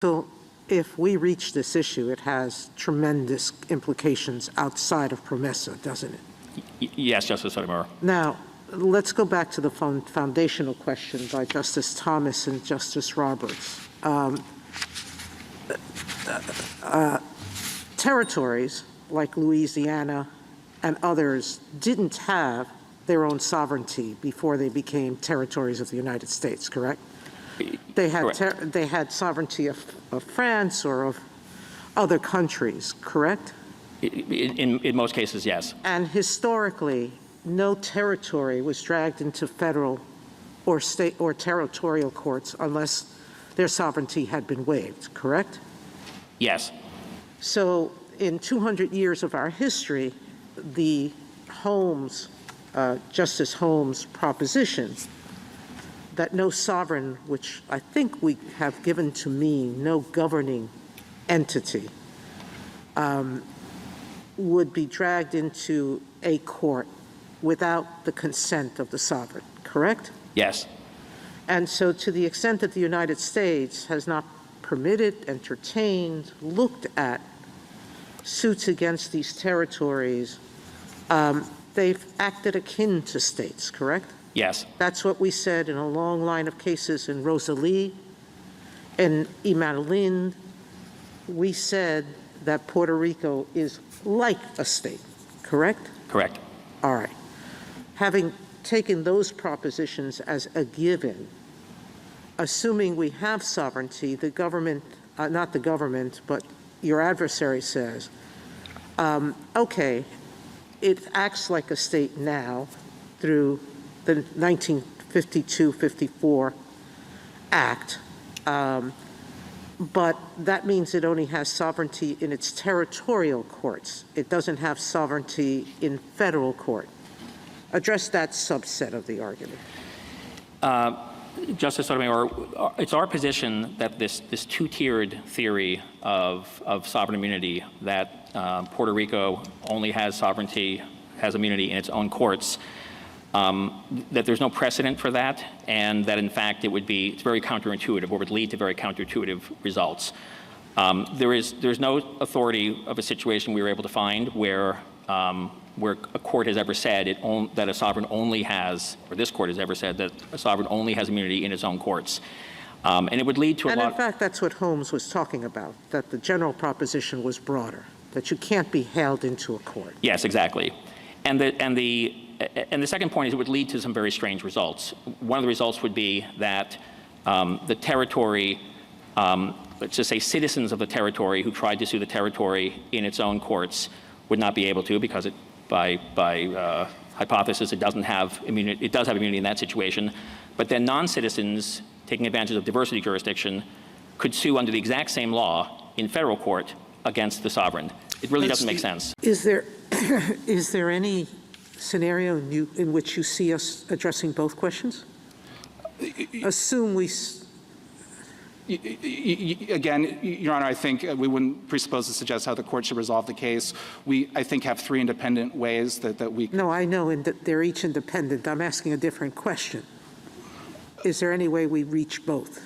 So if we reach this issue, it has tremendous implications outside of PROMESA, doesn't it? Yes, Justice Sotomayor. Now, let's go back to the foundational question by Justice Thomas and Justice Roberts. Territories like Louisiana and others didn't have their own sovereignty before they became territories of the United States, correct? They had sovereignty of France or of other countries, correct? In most cases, yes. And historically, no territory was dragged into federal or state or territorial courts unless their sovereignty had been waived, correct? Yes. So in 200 years of our history, the Justice Holmes proposition that no sovereign, which I think we have given to mean no governing entity, would be dragged into a court without the consent of the sovereign, correct? Yes. And so to the extent that the United States has not permitted, entertained, looked at suits against these territories, they've acted akin to states, correct? Yes. That's what we said in a long line of cases in Rosalie and Imanolin. We said that Puerto Rico is like a state, correct? Correct. All right. Having taken those propositions as a given, assuming we have sovereignty, the government, not the government, but your adversary says, okay, it acts like a state now through the 1952-54 Act, but that means it only has sovereignty in its territorial courts. It doesn't have sovereignty in federal court. Address that subset of the argument. Justice Sotomayor, it's our position that this two-tiered theory of sovereign immunity, that Puerto Rico only has immunity in its own courts, that there's no precedent for that, and that in fact it's very counterintuitive, or would lead to very counterintuitive results. There's no authority of a situation we were able to find where a court has ever said that a sovereign only has, or this court has ever said that a sovereign only has immunity in its own courts. And it would lead to And in fact, that's what Holmes was talking about, that the general proposition was broader, that you can't be held into a court. Yes, exactly. And the second point is it would lead to some very strange results. One of the results would be that the territory, let's just say citizens of the territory who tried to sue the territory in its own courts would not be able to, because it, by hypothesis, it doesn't have immunity. It does have immunity in that situation. But then non-citizens taking advantage of diversity jurisdiction could sue under the exact same law in federal court against the sovereign. It really doesn't make sense. Is there any scenario in which you see us addressing both questions? Assume we... Again, Your Honor, I think we wouldn't presuppose to suggest how the court should resolve the case. We, I think, have three independent ways that we... No, I know, and they're each independent. I'm asking a different question. Is there any way we reach both?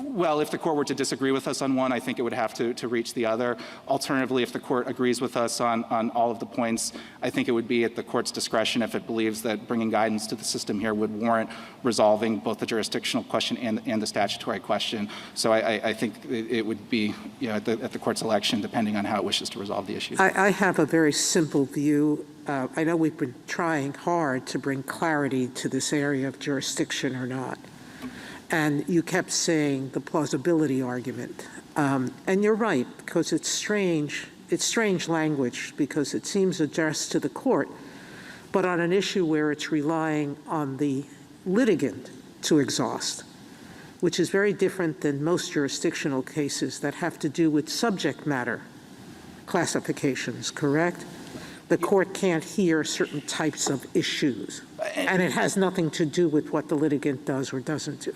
Well, if the court were to disagree with us on one, I think it would have to reach the other. Alternatively, if the court agrees with us on all of the points, I think it would be at the court's discretion if it believes that bringing guidance to the system here would warrant resolving both the jurisdictional question and the statutory question. So I think it would be, at the court's election, depending on how it wishes to resolve the issue. I have a very simple view. I know we've been trying hard to bring clarity to this area of jurisdiction or not. And you kept saying the plausibility argument. And you're right, because it's strange language, because it seems addressed to the court, but on an issue where it's relying on the litigant to exhaust, which is very different than most jurisdictional cases that have to do with subject matter classifications, correct? The court can't hear certain types of issues, and it has nothing to do with what the litigant does or doesn't do.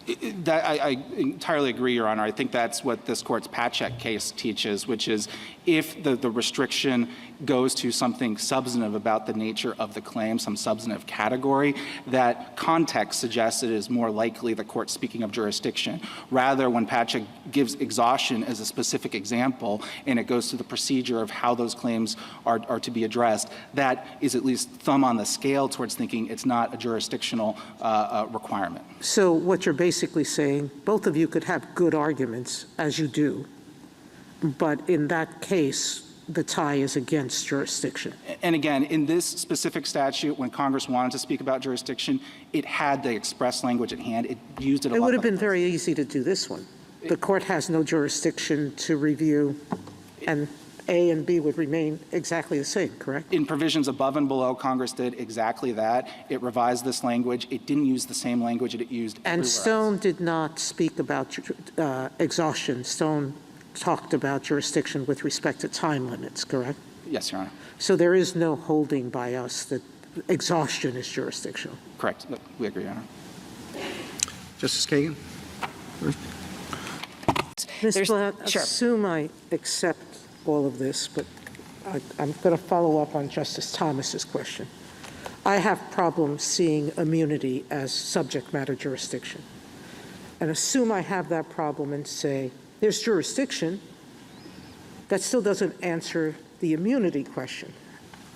I entirely agree, Your Honor. I think that's what this court's Patchak case teaches, which is if the restriction goes to something substantive about the nature of the claim, some substantive category, that context suggests it is more likely the court speaking of jurisdiction. Rather, when Patchak gives exhaustion as a specific example, and it goes to the procedure of how those claims are to be addressed, that is at least thumb on the scale towards thinking it's not a jurisdictional requirement. So what you're basically saying, both of you could have good arguments, as you do, but in that case, the tie is against jurisdiction. And again, in this specific statute, when Congress wanted to speak about jurisdiction, it had the express language at hand. It used it a lot. It would have been very easy to do this one. The court has no jurisdiction to review, and A and B would remain exactly the same, correct? In provisions above and below, Congress did exactly that. It revised this language. It didn't use the same language that it used everywhere And Stone else. did not speak about exhaustion. Stone talked about jurisdiction with respect to time limits, correct? Yes, Your Honor. So there is no holding by us that exhaustion is jurisdictional. Correct. We agree, Your Honor. Justice Kagan? Ms. Blatt, Sure. assume I accept all of this, but I'm going to follow up on Justice Thomas's question. I have problems seeing immunity as subject matter jurisdiction. And assume I have that problem and say, there's jurisdiction, that still doesn't answer the immunity question.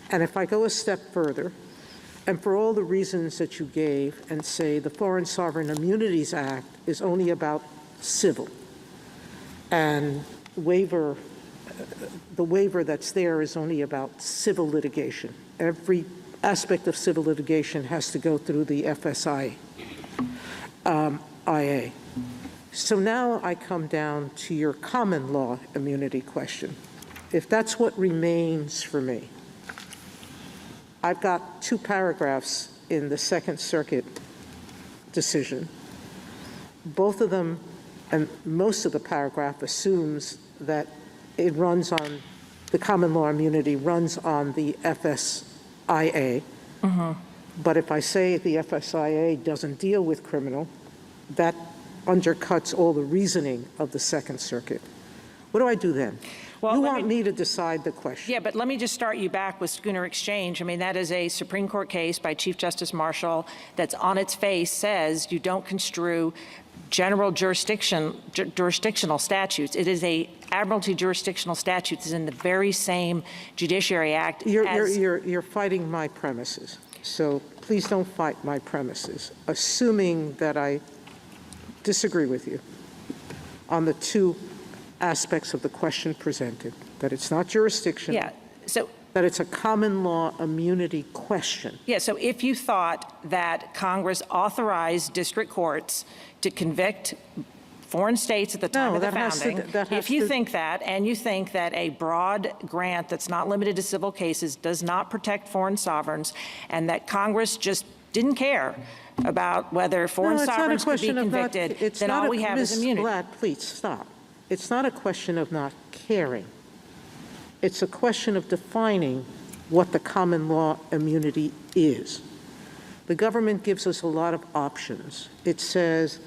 And if I go a step further, and for all the reasons that you gave, and say the Foreign Sovereign Immunities Act is only about civil, and the waiver that's there is only about civil litigation. Every aspect of civil litigation has to go through the FSI, IA. So now I come down to your common law immunity question. If that's what remains for me, I've got 2 paragraphs in the Second Circuit decision. Both of them, and most of the paragraph assumes that it runs on, the common law immunity runs on the FSIA. But if I say the FSIA doesn't deal with criminal, that undercuts all the reasoning of the Second Circuit. What do I do then? Well, you let want me- me to decide the question. Yeah, but let me just start you back with Schooner Exchange. I mean, that is a Supreme Court case by Chief Justice Marshall that's on its face says you don't construe general jurisdictional statutes. It is a admiralty jurisdictional statute. It's in the very same Judiciary Act as... You're fighting my premises. So please don't fight my premises. Assuming that I disagree with you on the 2 aspects of the question presented, that it's not jurisdiction, Yeah, so... that it's a common law immunity question. Yeah, so if you thought that Congress authorized district courts to convict foreign states at the time No, of the that has to- founding, that has if you to- think that, and you think that a broad grant that's not limited to civil cases does not protect foreign sovereigns, and that Congress just didn't care about whether foreign No, it's not a sovereigns could be question of not- convicted, it's then not all a- we have is Ms. immunity. Blatt, please stop. It's not a question of not caring. It's a question of defining what the common law immunity is. The government gives us a lot of options. It says,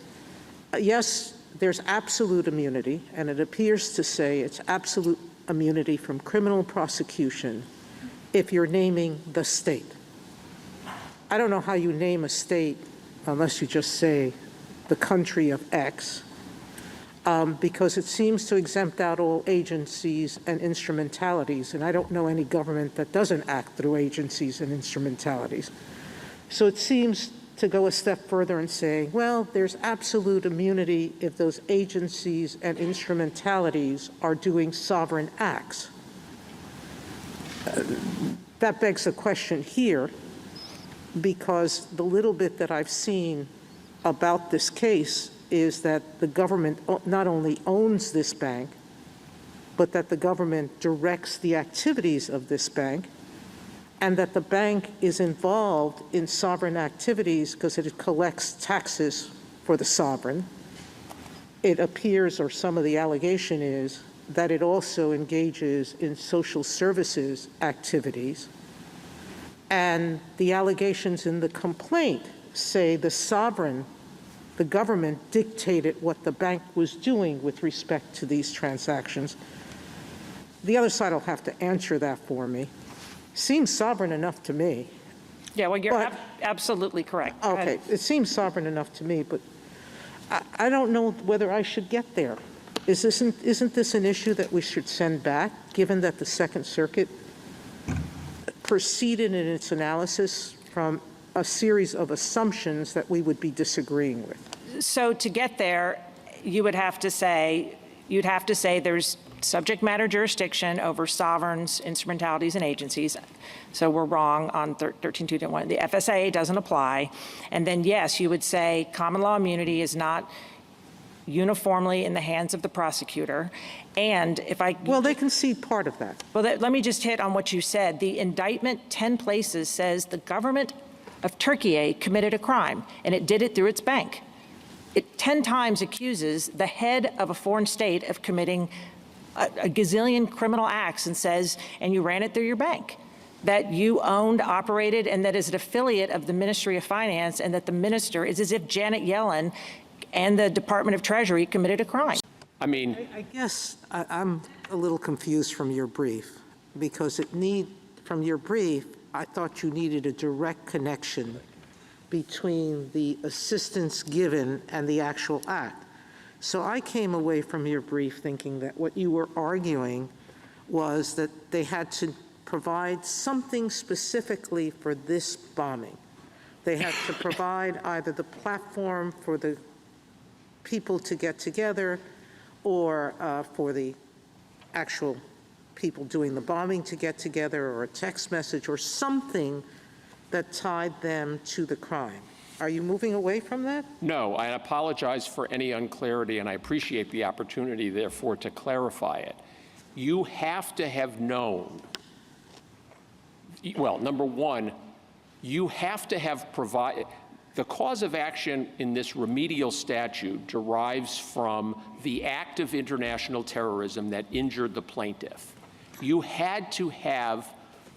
yes, there's absolute immunity, and it appears to say it's absolute immunity from criminal prosecution if you're naming the state. I don't know how you name a state unless you just say the country of X, because it seems to exempt out all agencies and instrumentalities, and I don't know any government that doesn't act through agencies and instrumentalities. So it seems to go a step further and say, well, there's absolute immunity if those agencies and instrumentalities are doing sovereign acts. That begs the question here, because the little bit that I've seen about this case is that the government not only owns this bank, but that the government directs the activities of this bank, and that the bank is involved in sovereign activities because it collects taxes for the sovereign. It appears, or some of the allegation is, that it also engages in social services activities. And the allegations in the complaint say the sovereign the government dictated what the bank was doing with respect to these transactions. The other side will have to answer that for me. Seems sovereign enough to me. Yeah, well, you're But- absolutely correct. Go ahead. Okay, it seems sovereign enough to me, but I don't know whether I should get there. Isn't this an issue that we should send back, given that the Second Circuit proceeded in its analysis from a series of assumptions that we would be disagreeing with? So to get there, you'd have to say there's subject matter jurisdiction over sovereigns, instrumentalities, and agencies. So we're wrong on 13.2.1. The FSA doesn't apply. And then, yes, you would say common law immunity is not uniformly in the hands of the prosecutor. And if I... Well, they concede part of that. Well, let me just hit on what you said. The indictment, 10 places, says the government of Turkey committed a crime, and it did it through its bank. It 10 times accuses the head of a foreign state of committing a gazillion criminal acts and says, and you ran it through your bank, that you owned, operated, and that is an affiliate of the Ministry of Finance, and that the minister is as if Janet Yellen and the Department of Treasury committed a crime. I mean, I guess I'm a little confused from your brief, because from your brief, I thought you needed a direct connection between the assistance given and the actual act. So I came away from your brief thinking that what you were arguing was that they had to provide something specifically for this bombing. They had to provide either the platform for the people to get together or for the actual people doing the bombing to get together, or a text message or something that tied them to the crime. Are you moving away from that? no, I apologize for any unclarity, and I appreciate the opportunity, therefore, to clarify it. You have to have known, well, number one, you have to have provided, the cause of action in this remedial statute derives from the act of international terrorism that injured the plaintiff. You had to have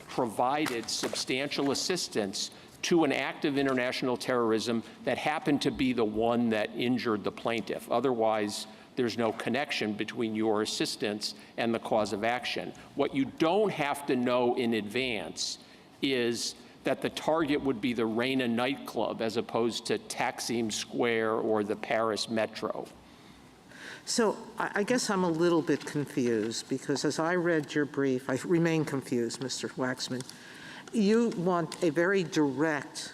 provided substantial assistance to an act of international terrorism that happened to be the one that injured the plaintiff. Otherwise, there's no connection between your assistance and the cause of action. What you don't have to know in advance is that the target would be the Reina nightclub as opposed to Taksim Square or the Paris Metro. So I guess I'm a little bit confused, because as I read your brief, I remain confused, Mr. Waxman. You want a very direct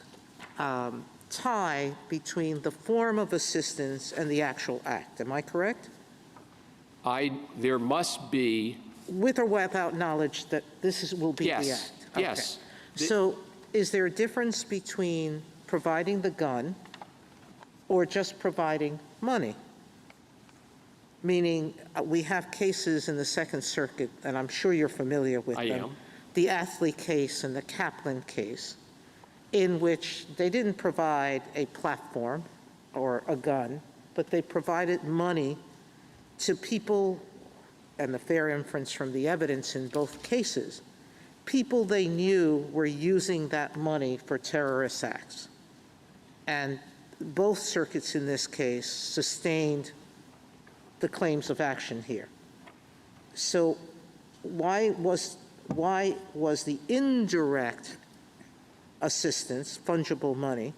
tie between the form of assistance and the actual act. Am I correct? There must be. With or without knowledge that will be the act? Yes, Okay. yes. So is there a difference between providing the gun or just providing money? Meaning, we have cases in the Second Circuit, and I'm sure you're familiar with them. I am. The Athley case and the Kaplan case, in which they didn't provide a platform or a gun, but they provided money to people, and the fair inference from the evidence in both cases, people they knew were using that money for terrorist acts. And both circuits in this case sustained the claims of action here. So why was the indirect assistance, fungible money,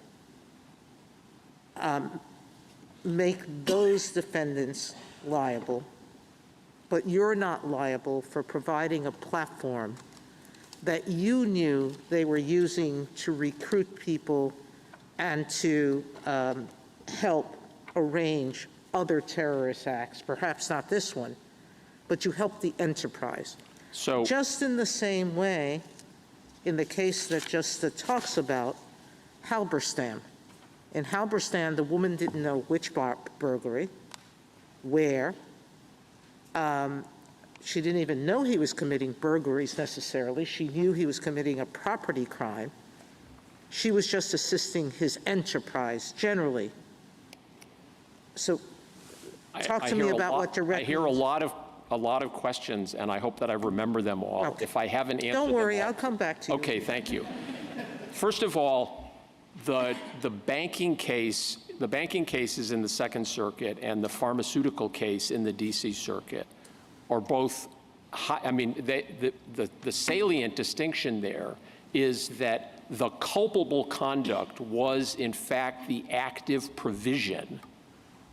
make those defendants liable, but you're not liable for providing a platform that you knew they were using to recruit people and to help arrange other terrorist acts, perhaps not this one, but you helped the enterprise? So Just in the same way, in the case that just talks about Halberstam. In Halberstam, the woman didn't know which burglary, where. She didn't even know he was committing burglaries necessarily. She knew he was committing a property crime. She was just assisting his enterprise generally. So talk to me about what direct. I hear a lot of questions, and I hope that I remember them all. Okay. If I haven't answered Don't worry, them all, I'll come back to you. Okay, thank you. First of all, the banking case the banking cases in the Second Circuit and the pharmaceutical case in the D.C. Circuit are both high. I mean, the salient distinction there is that the culpable conduct was, in fact, the active provision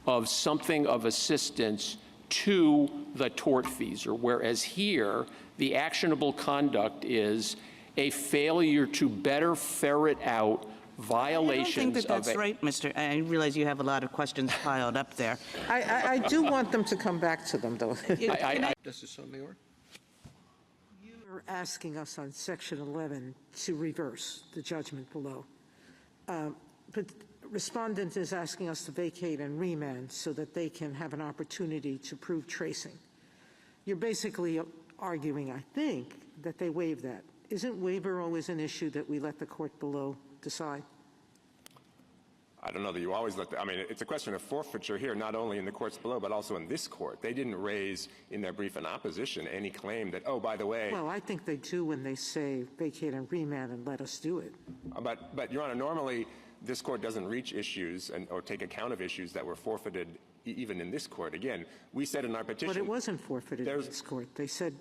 of something of assistance to the tortfeasor, whereas here, the actionable conduct is a failure to better ferret out violations. I don't think that's right, Mr. I realize you have a lot of questions piled up there. I do want them to come back to them, though. Justice Sotomayor? You're asking us on Section 11 to reverse the judgment below. But respondent is asking us to vacate and remand so that they can have an opportunity to prove tracing. You're basically arguing, I think, that they waive that. Isn't waiver always an issue that we let the court below decide? I don't know that you always let the, I mean, it's a question of forfeiture here, not only in the courts below, but also in this court. They didn't raise in their brief in opposition any claim that, oh, by the way. Well, I think they do when they say vacate and remand and let us do it. But Your Honor, normally this court doesn't reach issues or take account of issues that were forfeited even in this court. Again, we said in our petition. But it wasn't forfeited in this court. They said,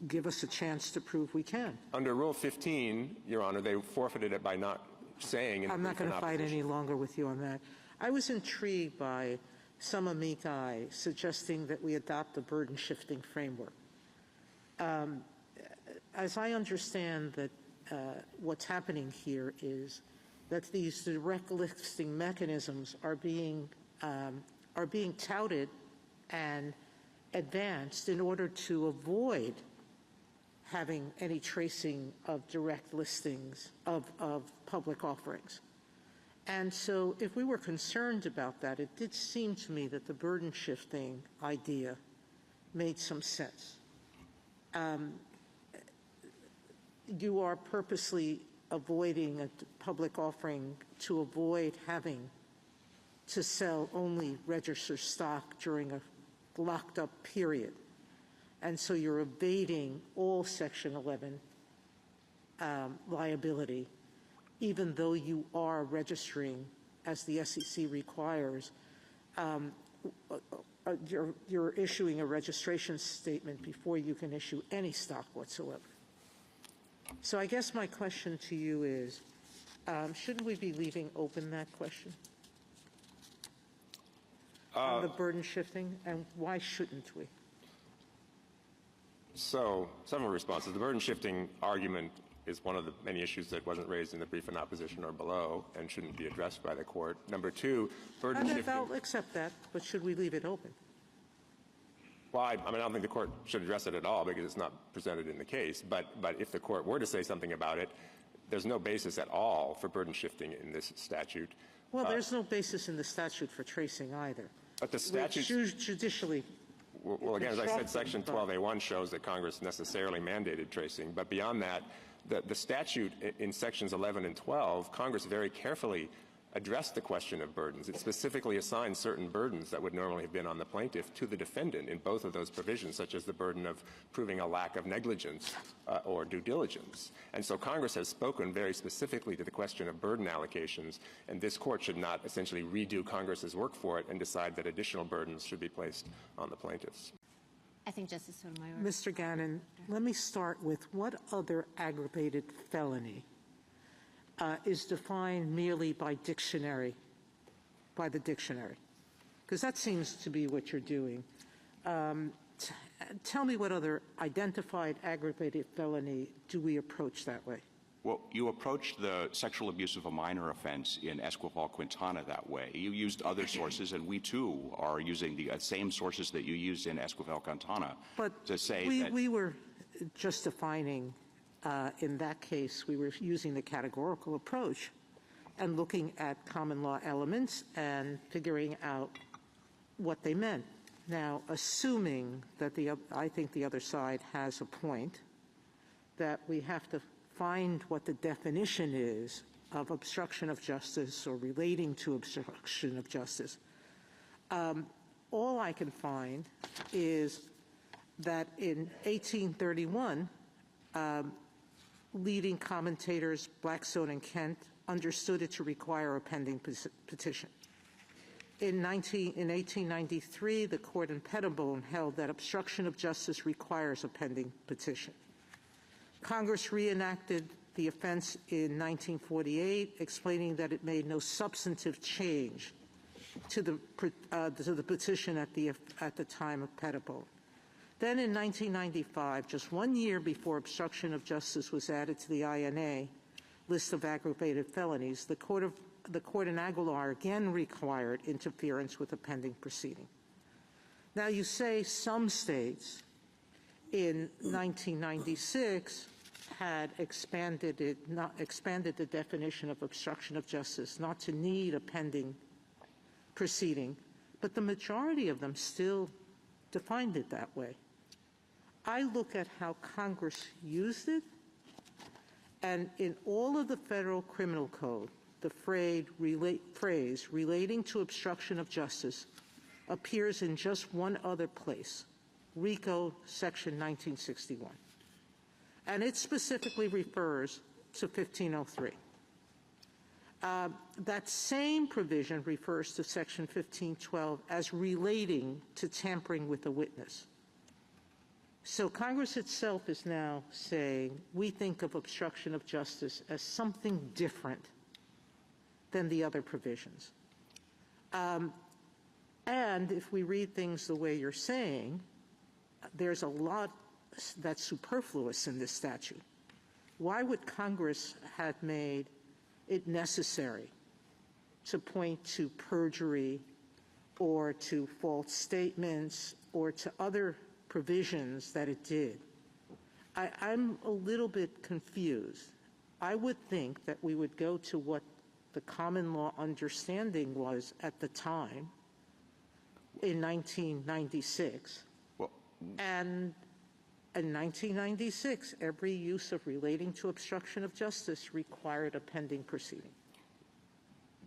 give us a chance to prove we can. Under Rule 15, Your Honor, they forfeited it by not saying. I'm not going to fight any longer with you on that. I was intrigued by some amici suggesting that we adopt the burden-shifting framework. As I understand that what's happening here is that these direct listing mechanisms are being touted and advanced in order to avoid having any tracing of direct listings of public offerings. And so if we were concerned about that, it did seem to me that the burden-shifting idea made some sense. You are purposely avoiding a public offering to avoid having to sell only registered stock during a locked-up period. And so you're evading all Section 11 liability, even though you are registering, as the SEC requires, you're issuing a registration statement before you can issue any stock whatsoever. So I guess my question to you is, shouldn't we be leaving open that question? On the burden shifting, and why shouldn't we? So, several responses. The burden-shifting argument is one of the many issues that wasn't raised in the brief in opposition or below and shouldn't be addressed by the court. Number two, burden-shifting. I'll accept that, but should we leave it open? Well, I don't think the court should address it at all because it's not presented in the case. But if the court were to say something about it, there's no basis at all for burden-shifting in this statute. Well, there's no basis in the statute for tracing either. But the statute judicially. Well, again, as I said, Section 12A1 shows that Congress necessarily mandated tracing. But beyond that, the statute in Sections 11 and 12, Congress very carefully addressed the question of burdens. It specifically assigned certain burdens that would normally have been on the plaintiff to the defendant in both of those provisions, such as the burden of proving a lack of negligence or due diligence. And so Congress has spoken very specifically to the question of burden allocations, and this court should not essentially redo Congress's work for it and decide that additional burdens should be placed on the plaintiffs. I think Justice Sotomayor. Mr. Gannon, let me start with what other aggravated felony is defined merely by the dictionary, because that seems to be what you're doing. Tell me what other identified aggravated felony do we approach that way? Well, you approached the sexual abuse of a minor offense in Esquivel-Quintana that way. You used other sources, and we, too, are using the same sources that you used in Esquivel-Quintana to say that we were just defining in that case, we were using the categorical approach and looking at common law elements and figuring out what they meant. Now, assuming that I think the other side has a point, that we have to find what the definition is of obstruction of justice or relating to obstruction of justice. All I can find is that in 1831, leading commentators Blackstone and Kent understood it to require a pending petition. In 1893, the court in Pettibone held that obstruction of justice requires a pending petition. Congress reenacted the offense in 1948, explaining that it made no substantive change to the petition at the time of Pettibone. Then in 1995, just 1 year before obstruction of justice was added to the INA list of aggravated felonies, the court in Aguilar again required interference with a pending proceeding. Now, you say some states in 1996 had expanded the definition of obstruction of justice not to need a pending proceeding, but the majority of them still defined it that way. I look at how Congress used it, and in all of the federal criminal code, the phrase relating to obstruction of justice appears in just one other place, RICO Section 1961. And it specifically refers to 1503. That same provision refers to Section 1512 as relating to tampering with a witness. So Congress itself is now saying we think of obstruction of justice as something different than the other provisions. And if we read things the way you're saying, there's a lot that's superfluous in this statute. Why would Congress have made it necessary to point to perjury or to false statements or to other provisions that it did? I'm a little bit confused. I would think that we would go to what the common law understanding was at the time in 1996. And in 1996, every use of relating to obstruction of justice required a pending proceeding.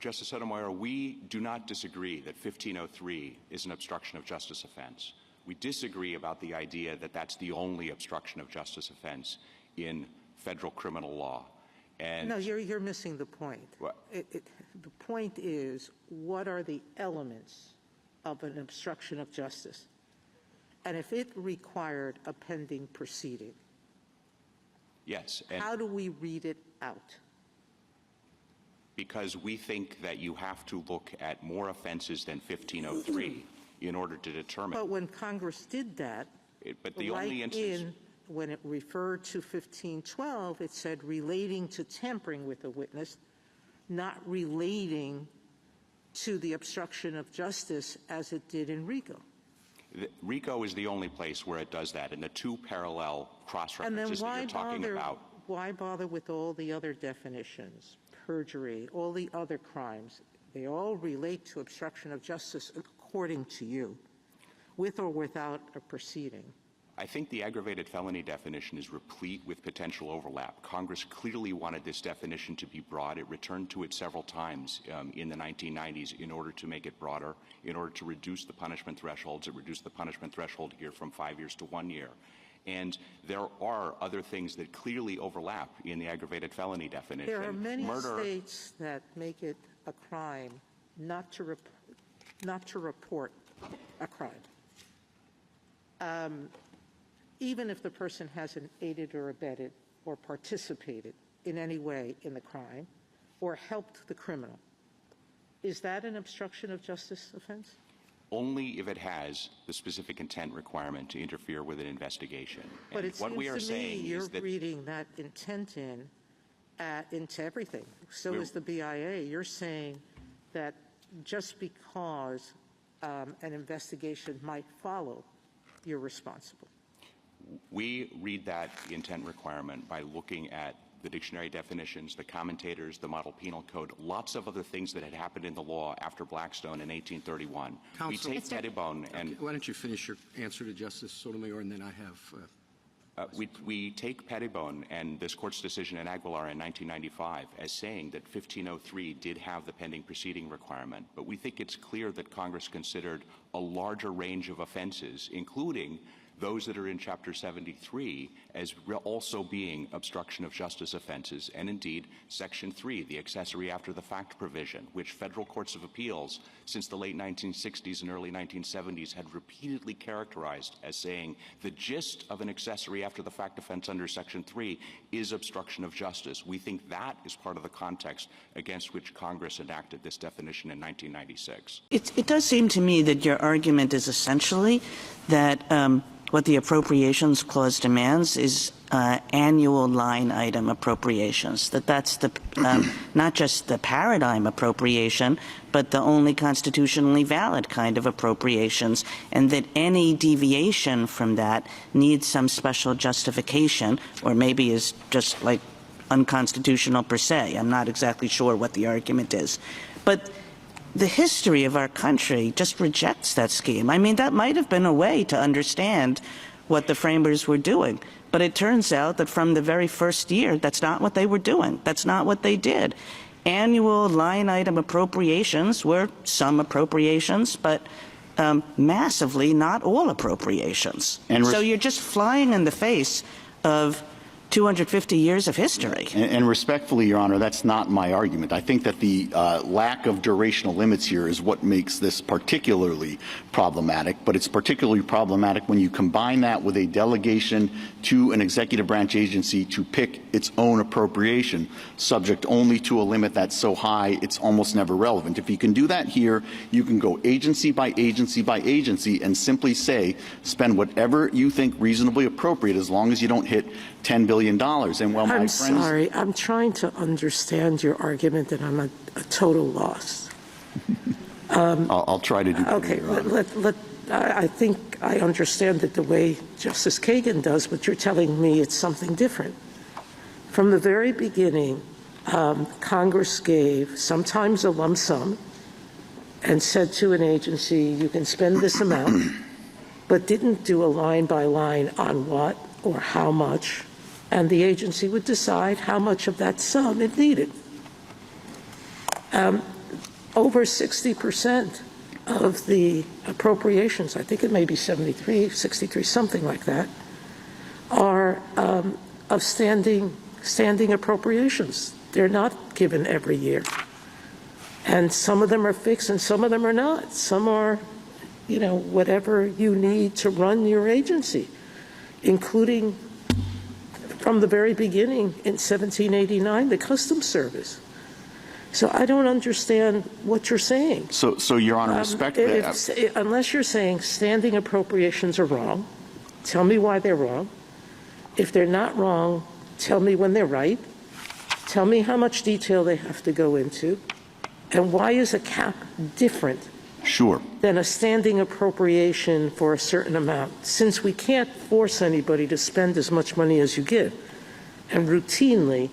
Justice Sotomayor, we do not disagree that 1503 is an obstruction of justice offense. We disagree about the idea that that's the only obstruction of justice offense in federal criminal law. And no, you're missing the point. The point is, what are the elements of an obstruction of justice? And if it required a pending proceeding, yes. How do we read it out? Because we think that you have to look at more offenses than 1503 in order to determine. But when Congress did that, when it referred to 1512, it said relating to tampering with a witness, not relating to the obstruction of justice as it did in RICO. RICO is the only place where it does that, and the two parallel cross-references that you're talking about. Why bother with all the other definitions, perjury, all the other crimes? They all relate to obstruction of justice according to you, with or without a proceeding. I think the aggravated felony definition is replete with potential overlap. Congress clearly wanted this definition to be broad. It returned to it several times in the 1990s in order to make it broader, in order to reduce the punishment thresholds. It reduced the punishment threshold here from 5 years to 1 year. And there are other things that clearly overlap in the aggravated felony definition. There are many states that make it a crime not to report a crime. Even if the person hasn't aided or abetted or participated in any way in the crime or helped the criminal. Is that an obstruction of justice offense? Only if it has the specific intent requirement to interfere with an investigation. But and it what we are seems to me saying you're is that reading that intent into everything. So is the BIA. You're saying that just because an investigation might follow, you're responsible. We read that intent requirement by looking at the dictionary definitions, the commentators, the model penal code, lots of other things that had happened in the law after Blackstone in 1831. Counsel, we take Pettibone and why don't you finish your answer to Justice Sotomayor, and then I have. We take Pettibone and this court's decision in Aguilar in 1995 as saying that 1503 did have the pending proceeding requirement, but we think it's clear that Congress considered a larger range of offenses, including those that are in Chapter 73 as also being obstruction of justice offenses, and indeed Section 3, the accessory after the fact provision, which federal courts of appeals since the late 1960s and early 1970s had repeatedly characterized as saying the gist of an accessory after the fact offense under Section 3 is obstruction of justice. We think that is part of the context against which Congress enacted this definition in 1996. It does seem to me that your argument is essentially that what the Appropriations Clause demands is annual line item appropriations, that's the not just the paradigm appropriation, but the only constitutionally valid kind of appropriations, and that any deviation from that needs some special justification, or maybe is just like unconstitutional per se. I'm not exactly sure what the argument is. But the history of our country just rejects that scheme. I mean, that might have been a way to understand what the framers were doing. But it turns out that from the very first year, that's not what they were doing. That's not what they did. Annual line item appropriations were some appropriations, but massively not all appropriations. And so you're just flying in the face of 250 years of history. And respectfully, Your Honor, that's not my argument. I think that the lack of durational limits here is what makes this particularly problematic, but it's particularly problematic when you combine that with a delegation to an executive branch agency to pick its own appropriation, subject only to a limit that's so high it's almost never relevant. If you can do that here, you can go agency by agency by agency and simply say, spend whatever you think reasonably appropriate as long as you don't hit $10 billion. And while I'm sorry, I'm trying to understand your argument and I'm a total loss. I'll try to do that. Okay, I think I understand it the way Justice Kagan does, but you're telling me it's something different. From the very beginning, Congress gave sometimes a lump sum and said to an agency, you can spend this amount, but didn't do a line by line on what or how much, and the agency would decide how much of that sum it needed. Over 60% of the appropriations, I think it may be 73, 63, something like that, are of standing appropriations. They're not given every year. And some of them are fixed and some of them are not. Some are, whatever you need to run your agency, including from the very beginning in 1789, the Customs Service. So I don't understand what you're saying. So Your Honor, respect that. Unless you're saying standing appropriations are wrong, tell me why they're wrong. If they're not wrong, tell me when they're right. Tell me how much detail they have to go into. And why is a cap different than a standing appropriation for a certain amount, since we can't force anybody to spend as much money as you give? And routinely,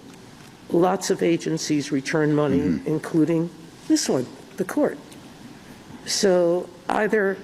lots of agencies return money, including this one, the court. So either,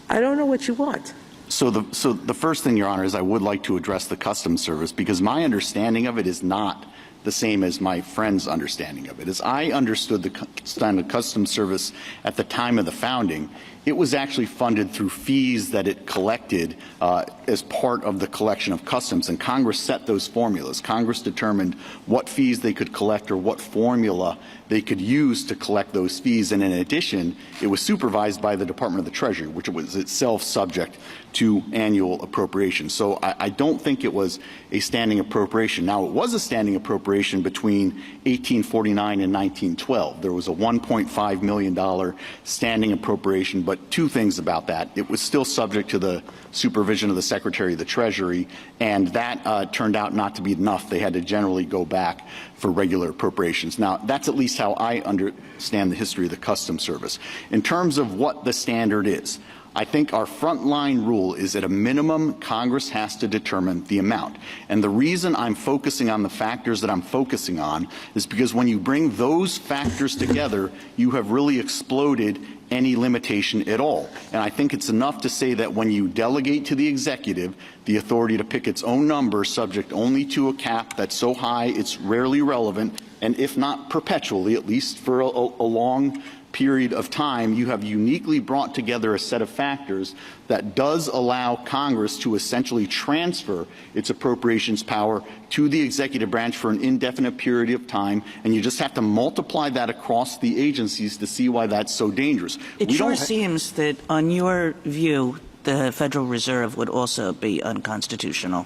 I don't know what you want. So the first thing, Your Honor, is I would like to address the Customs Service, because my understanding of it is not the same as my friend's understanding of it. As I understood the Customs Service at the time of the founding, it was actually funded through fees that it collected as part of the collection of customs, and Congress set those formulas. Congress determined what fees they could collect or what formula they could use to collect those fees, and in addition, it was supervised by the Department of the Treasury, which was itself subject to annual appropriation. So I don't think it was a standing appropriation. Now, it was a standing appropriation between 1849 and 1912. There was a $1.5 million standing appropriation, but two things about that. It was still subject to the supervision of the Secretary of the Treasury, and that turned out not to be enough. They had to generally go back for regular appropriations. Now, that's at least how I understand the history of the Customs Service. In terms of what the standard is, I think our frontline rule is at a minimum, Congress has to determine the amount. And the reason I'm focusing on the factors that I'm focusing on is because when you bring those factors together, you have really exploded any limitation at all. And I think it's enough to say that when you delegate to the executive the authority to pick its own number subject only to a cap that's so high it's rarely relevant, and if not perpetually, at least for a long period of time, you have uniquely brought together a set of factors that does allow Congress to essentially transfer its appropriations power to the executive branch for an indefinite period of time, and you just have to multiply that across the agencies to see why that's so dangerous. It sure seems that, on your view, the Federal Reserve would also be unconstitutional.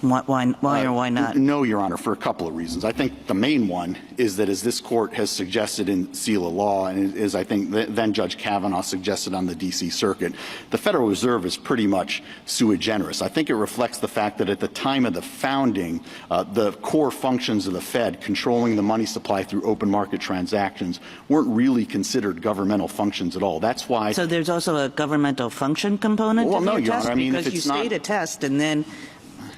Why or why not? No, Your Honor, for a couple of reasons. I think the main one is that, as this Court has suggested in Seal of Law, and as I think then Judge Kavanaugh suggested on the D.C. Circuit, the Federal Reserve is pretty much sui generis. I think it reflects the fact that at the time of the founding, the core functions of the Fed, controlling the money supply through open market transactions, weren't really considered governmental functions at all. That's why. So there's also a governmental function component Well, of no, your Your test? Honor. I mean, because if it's you state a test and then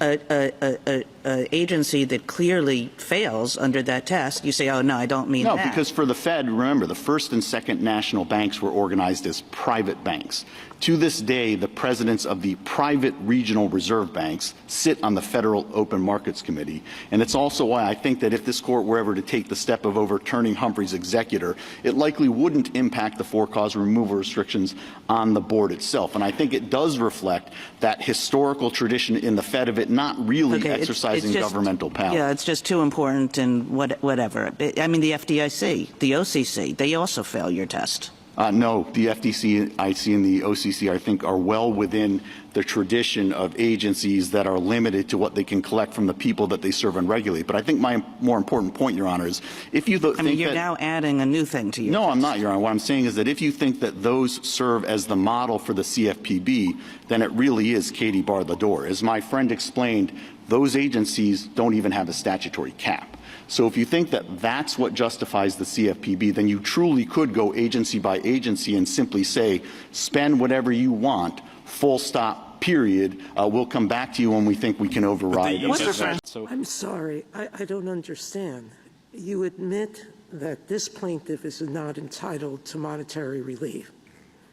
an agency that clearly fails under that test, you say, oh, no, I don't mean that. No, because for the Fed, remember, the first and second national banks were organized as private banks. To this day, the presidents of the private regional reserve banks sit on the Federal Open Markets Committee. And it's also why I think that if this Court were ever to take the step of overturning Humphrey's executor, it likely wouldn't impact the for-cause removal restrictions on the board itself. And I think it does reflect that historical tradition in the Fed of it not really exercising governmental power. Yeah, it's just too important and whatever. I mean, the FDIC, the OCC, they also fail your test. No, the FDIC, and the OCC, I think, are well within the tradition of agencies that are limited to what they can collect from the people that they serve and regulate. But I think my more important point, Your Honor, is if you think you're now adding a new thing to your No, I'm not, Your Honor. What I'm saying is that if you think that those serve as the model for the CFPB, then it really is Katie bar the door. As my friend explained, those agencies don't even have a statutory cap. So if you think that that's what justifies the CFPB, then you truly could go agency by agency and simply say, spend whatever you want, full stop, period. We'll come back to you when we think we can override it. I'm sorry, I don't understand. You admit that this plaintiff is not entitled to monetary relief.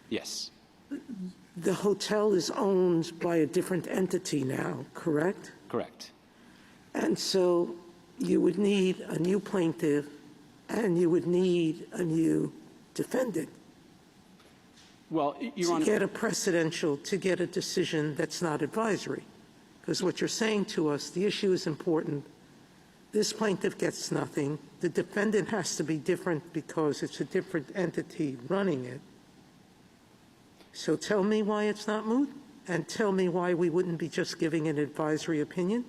Yes. The hotel is owned by a different entity now, correct? Correct. And so you would need a new plaintiff and you would need a new defendant. Well, Your Honor, to get a precedential, to get a decision that's not advisory. Because what you're saying to us, the issue is important. This plaintiff gets nothing. The defendant has to be different because it's a different entity running it. So tell me why it's not moot, and tell me why we wouldn't be just giving an advisory opinion.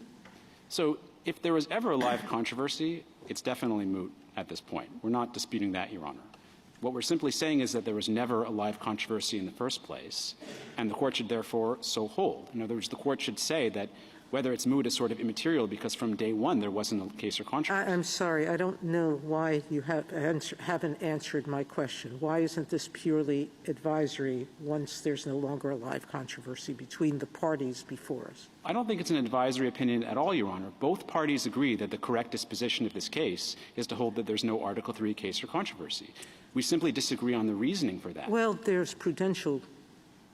so if there was ever a live controversy, it's definitely moot at this point. We're not disputing that, Your Honor. What we're simply saying is that there was never a live controversy in the first place, and the Court should therefore so hold. In other words, the Court should say that whether it's moot is sort of immaterial because from day one there wasn't a case or controversy. I'm sorry, I don't know why you haven't answered my question. Why isn't this purely advisory once there's no longer a live controversy between the parties before us? I don't think it's an advisory opinion at all, Your Honor. Both parties agree that the correct disposition of this case is to hold that there's no Article III case or controversy. We simply disagree on the reasoning for that. Well, there's prudential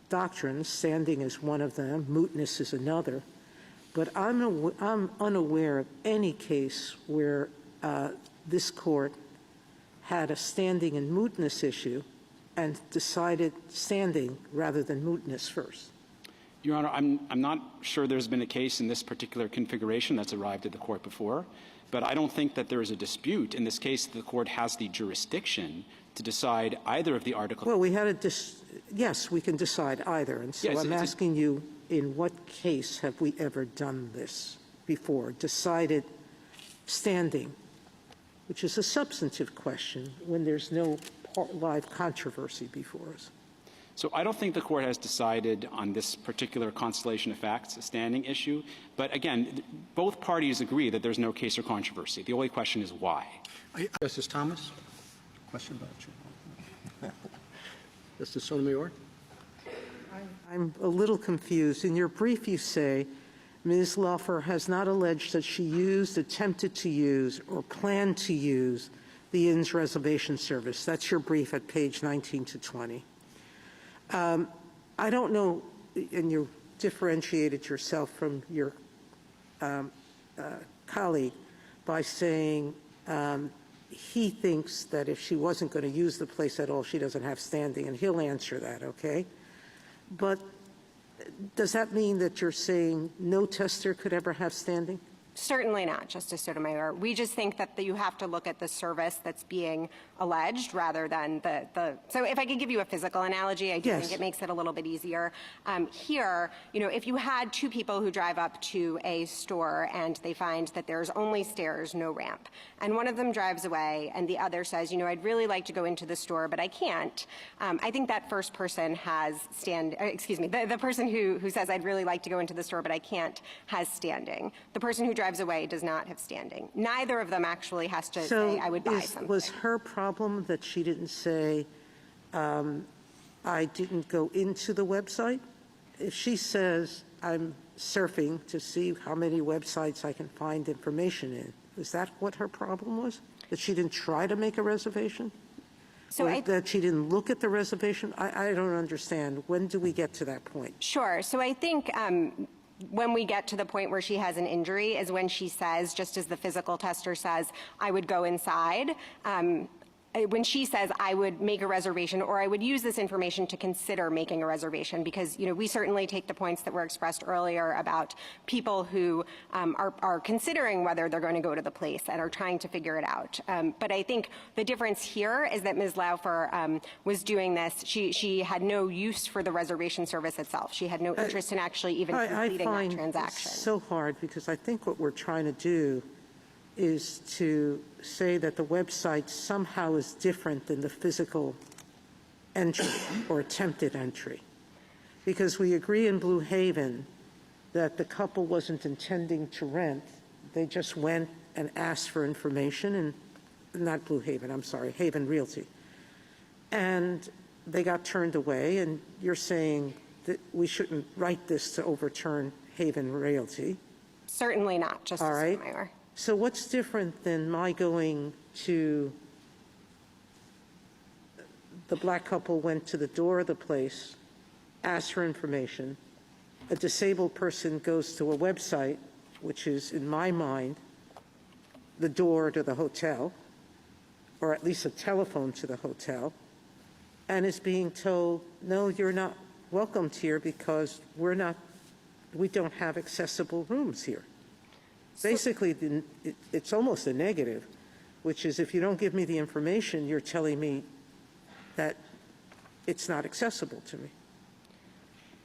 doctrines, standing is one of them, mootness is another. But I'm unaware of any case where this Court had a standing and mootness issue and decided standing rather than mootness first. Your Honor, I'm not sure there's been a case in this particular configuration that's arrived at the Court before, but I don't think that there is a dispute. In this case, the Court has the jurisdiction to decide either of the articles. Well, we had yes, we can decide either. And so yes, I'm asking you, in what case have we ever done this before? Decided standing, which is a substantive question when there's no live controversy before us. So I don't think the Court has decided on this particular constellation of facts, a standing issue. But again, both parties agree that there's no case or controversy. The only question is why. Justice Thomas? Question about you. Justice Sotomayor? I'm a little confused. In your brief, you say Ms. Luffer has not alleged that she used, attempted to use, or planned to use the INS reservation service. That's your brief at page 19 to 20. I don't know, and you differentiated yourself from your he thinks that if she wasn't going to use the place at all, she doesn't have standing, and he'll answer that, okay? But does that mean that you're saying no tester could ever have standing? Certainly not, Justice Sotomayor. We just think that you have to look at the service that's being alleged rather than so if I could give you a physical analogy, I do think it makes it a little bit easier. Here, if you had two people who drive up to a store and they find that there's only stairs, no ramp, and one of them drives away and the other says, I'd really like to go into the store, but I can't, I think that first person has the person who says, I'd really like to go into the store, but I can't, has standing. The person who drives away does not have standing. Neither of them actually has to say, I would buy something. Was her problem that she didn't say, I didn't go into the website? If she says, I'm surfing to see how many websites I can find information in, is that what her problem was? That she didn't try to make a reservation? Or that she didn't look at the reservation? I don't understand. When do we get to that point? Sure. So I think when we get to the point where she has an injury is when she says, just as the physical tester says, I would go inside. When she says, I would make a reservation, or I would use this information to consider making a reservation, because we certainly take the points that were expressed earlier about people who are considering whether they're going to go to the place and are trying to figure it out. But I think the difference here is that Ms. Laufer was doing this. She had no use for the reservation service itself. She had no interest in actually even completing that transaction. It's so hard, because I think what we're trying to do is to say that the website somehow is different than the physical entry or attempted entry. Because we agree in Blue Haven that the couple wasn't intending to rent. They just went and asked for information, and not Blue Haven, I'm sorry, Haven Realty. And they got turned away, and you're saying that we shouldn't write this to overturn Haven Realty. Certainly not, Justice Sotomayor. So what's different than my going to, the black couple went to the door of the place, asked for information, a disabled person goes to a website, which is, in my mind, the door to the hotel, or at least a telephone to the hotel, and is being told, no, you're not welcomed here because we don't have accessible rooms here. Basically, it's almost a negative, which is if you don't give me the information, you're telling me that it's not accessible to me.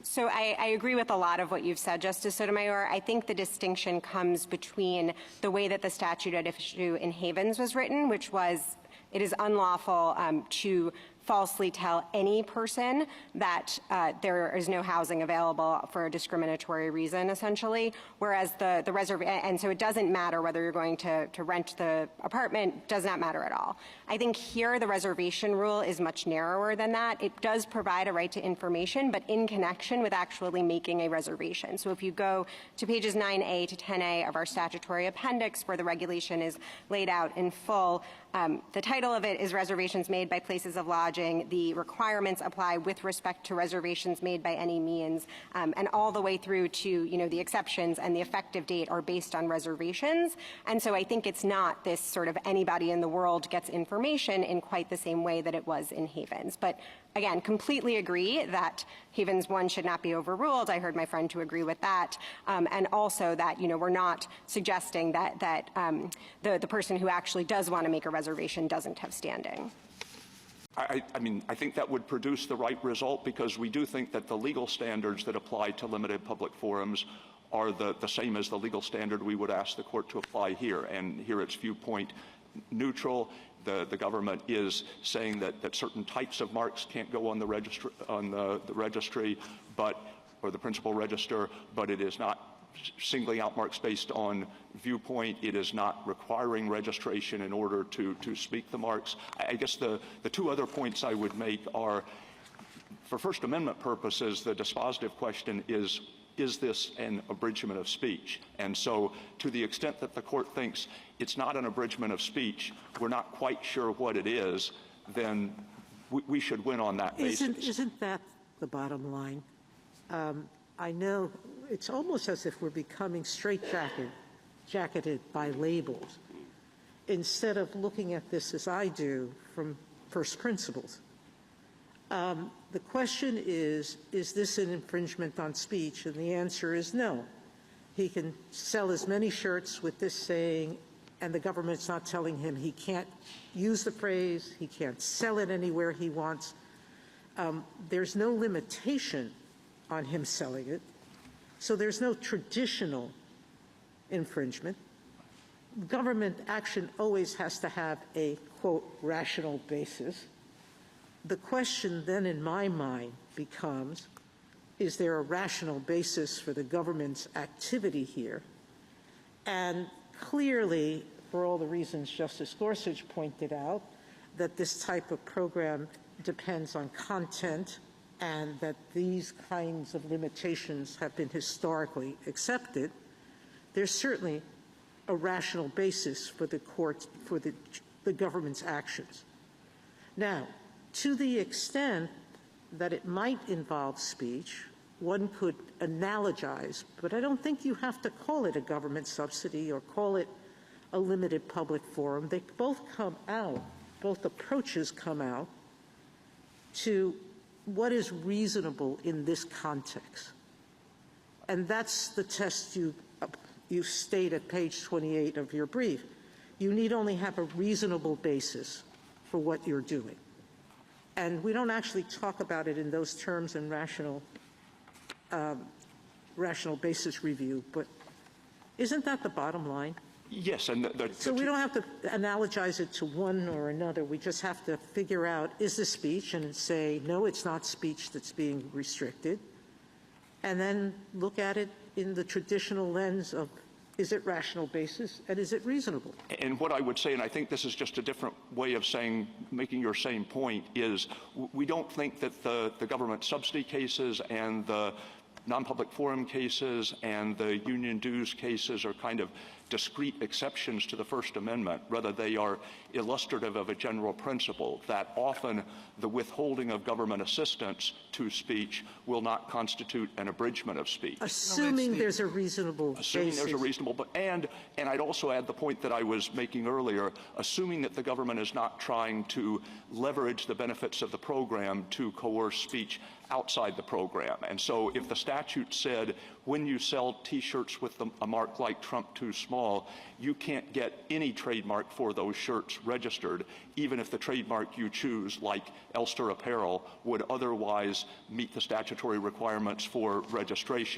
So I agree with a lot of what you've said, Justice Sotomayor. I think the distinction comes between the way that the statute at issue in Havens was written, which was it is unlawful to falsely tell any person that there is no housing available for a discriminatory reason, essentially, whereas the reservation, and so it doesn't matter whether you're going to rent the apartment, does not matter at all. I think here the reservation rule is much narrower than that. It does provide a right to information, but in connection with actually making a reservation. So if you go to pages 9A to 10A of our statutory appendix, where the regulation is laid out in full, the title of it is Reservations Made by Places of Lodging. The requirements apply with respect to reservations made by any means, and all the way through to, the exceptions and the effective date are based on reservations. And so I think it's not this sort of anybody in the world gets information in quite the same way that it was in Havens. But again, completely agree that Havens 1 should not be overruled. I heard my friend to agree with that. And also that, we're not suggesting that the person who actually does want to make a reservation doesn't have standing. I think that would produce the right result, because we do think that the legal standards that apply to limited public forums are the same as the legal standard we would ask the court to apply here. And here it's viewpoint neutral. The government is saying that certain types of marks can't go on the registry, or the principal register, but it is not singling out marks based on viewpoint. It is not requiring registration in order to speak the marks. I guess the two other points I would make are, for First Amendment purposes, the dispositive question is this an abridgment of speech? And so to the extent that the court thinks it's not an abridgment of speech, we're not quite sure what it is, then we should win on that basis. Isn't that the bottom line? I know it's almost as if we're becoming straitjacketed by labels. instead of looking at this as I do from first principles. The question is this an infringement on speech? And the answer is no. He can sell as many shirts with this saying, and the government's not telling him he can't use the phrase, he can't sell it anywhere he wants. There's no limitation on him selling it. So there's no traditional infringement. Government action always has to have a, quote, rational basis. The question then in my mind becomes, is there a rational basis for the government's activity here? And clearly, for all the reasons Justice Gorsuch pointed out, that this type of program depends on content and that these kinds of limitations have been historically accepted, there's certainly a rational basis for the court, for the government's actions. Now, to the extent that it might involve speech, one could analogize, but I don't think you have to call it a government subsidy or call it a limited public forum. They both come out, both approaches come out to what is reasonable in this context. And that's the test you state at page 28 of your brief. You need only have a reasonable basis for what you're doing. And we don't actually talk about it in those terms in rational basis review, but isn't that the bottom line? Yes, and so we don't have to analogize it to one or another. We just have to figure out, is this speech, and say, no, it's not speech that's being restricted, and then look at it in the traditional lens of, is it rational basis, and is it reasonable? And what I would say, and I think this is just a different way of saying, making your same point, is we don't think that the government subsidy cases and the non-public forum cases and the union dues cases are kind of discrete exceptions to the First Amendment. Rather, they are illustrative of a general principle that often the withholding of government assistance to speech will not constitute an abridgment of speech. Assuming there's a reasonable Assuming there's a reasonable, and I'd also add the point that I was making earlier, assuming that the government is not trying to leverage the benefits of the program to coerce speech outside the program. And so if the statute said, when you sell T-shirts with a mark like Trump Too Small, you can't get any trademark for those shirts registered, even if the trademark you choose, like Elster Apparel, would otherwise meet the statutory requirements for registration.